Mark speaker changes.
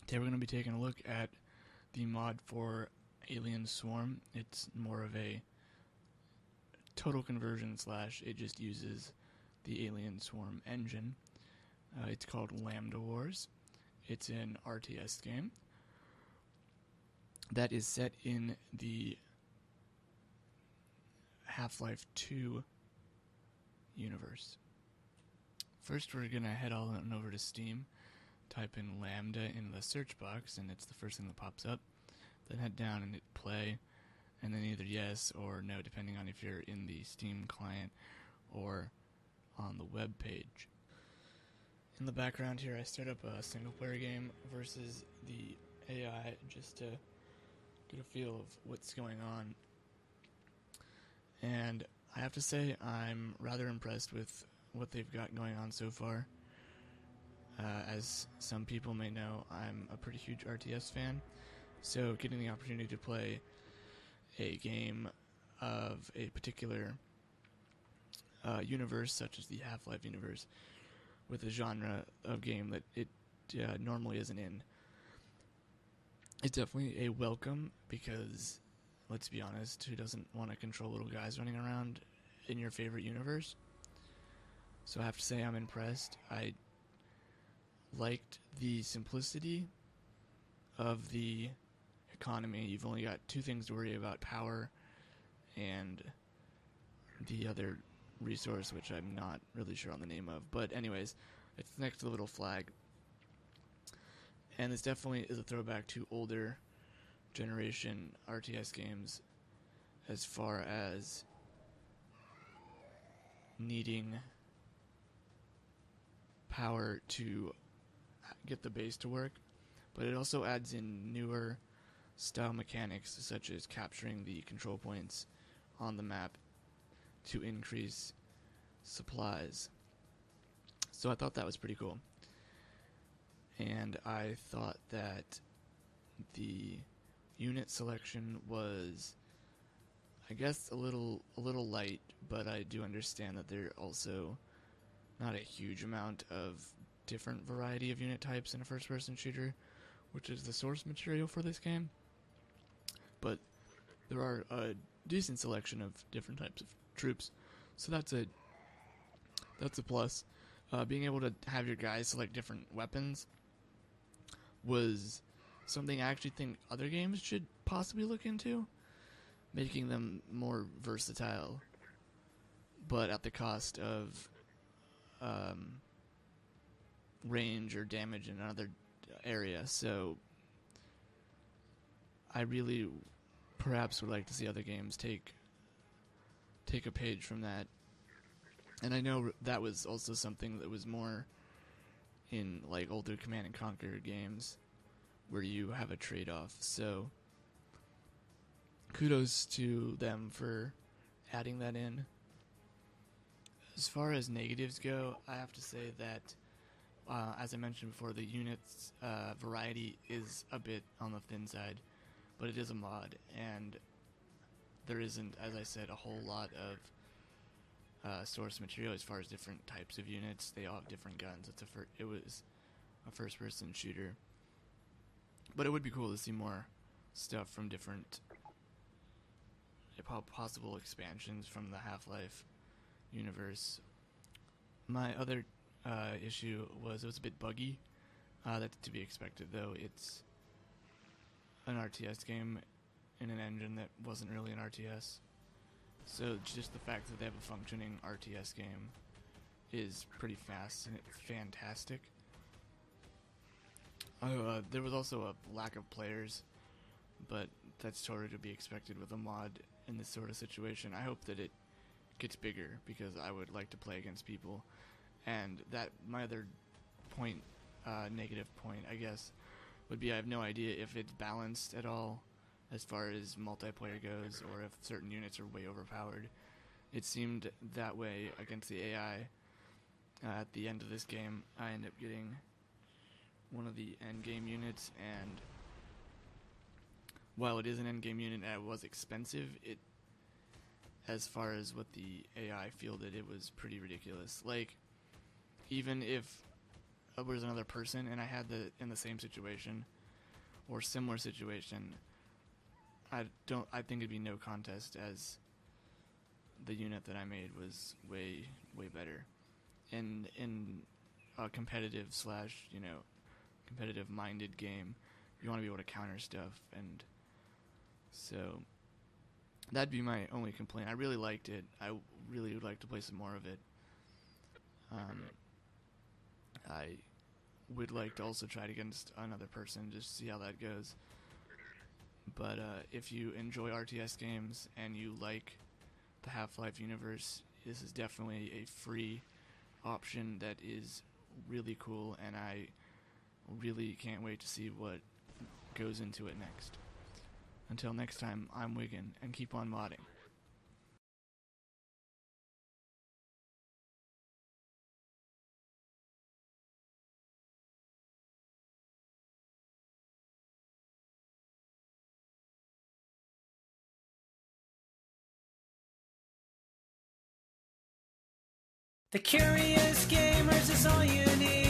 Speaker 1: Today we're going to be taking a look at the mod for Alien Swarm. It's more of a total conversion slash it just uses the Alien Swarm engine. It's called Lambda Wars. It's an RTS game that is set in the Half-Life 2 universe. First we're going to head on over to Steam, type in Lambda in the search box, and it's the first thing that pops up. Then head down and hit play, and then either yes or no, depending on if you're in the Steam client or on the web page. In the background here, I start up a single-player game versus the AI just to get a feel of what's going on. And I have to say, I'm rather impressed with what they've got going on so far. As some people may know, I'm a pretty huge RTS fan, so getting the opportunity to play a game of a particular universe, such as the Half-Life universe, with a genre of game that it normally isn't in, it's definitely a welcome, because, let's be honest, who doesn't want to control little guys running around in your favorite universe? So I have to say I'm impressed. I liked the simplicity of the economy. You've only got two things to worry about: power and the other resource, which I'm not really sure on the name of. But anyways, it's next to the little flag. And this definitely is a throwback to older generation RTS games as far as needing power to get the base to work, but it also adds in newer style mechanics, such as capturing the control points on the map to increase supplies. So I thought that was pretty cool, and I thought that the unit selection was, I guess, a little light, but I do understand that there are also not a huge amount of different variety of unit types in a first-person shooter, which is the source material for this game. But there are a decent selection of different types of troops, so that's a plus. Being able to have your guys select different weapons was something I actually think other games should possibly look into, making them more versatile, but at the cost of range or damage in another area. So I really perhaps would like to see other games take a page from that. And I know that was also something that was more in like older Command and Conquer games where you have a trade-off. So kudos to them for adding that in. As far as negatives go, I have to say that as I mentioned before, the units variety is a bit on the thin side, but it is a mod, and there isn't, as I said, a whole lot of source material as far as different types of units. They all have different guns. It was a first-person shooter, but it would be cool to see more stuff from different possible expansions from the Half-Life universe. My other issue was it was a bit buggy. That's to be expected, though. It's an RTS game in an engine that wasn't really an RTS. So just the fact that they have a functioning RTS game is pretty fast and it's fantastic. There was also a lack of players, but that's totally to be expected with a mod in this sort of situation. I hope that it gets bigger, because I would like to play against people. And that, my other point, negative point, I guess, would be I have no idea if it's balanced at all as far as multiplayer goes, or if certain units are way overpowered. It seemed that way against the AI. At the end of this game, I ended up getting one of the endgame units, and while it is an endgame unit and it was expensive, as far as what the AI fielded, it was pretty ridiculous. Like, even if was another person and I had in the same situation, or similar situation, I think it'd be no contest, as the unit that I made was way better. In a competitive slash, competitive minded game, you want to be able to counter stuff, and so that'd be my only complaint. I really liked it. I really would like to play some more of it. I would like to also try it against another person, just to see how that goes. But if you enjoy RTS games and you like the Half-Life universe, this is definitely a free option that is really cool, and I really can't wait to see what goes into it next. Until next time, I'm Wigan, and keep on modding.
Speaker 2: The Curious Gamers is all you need.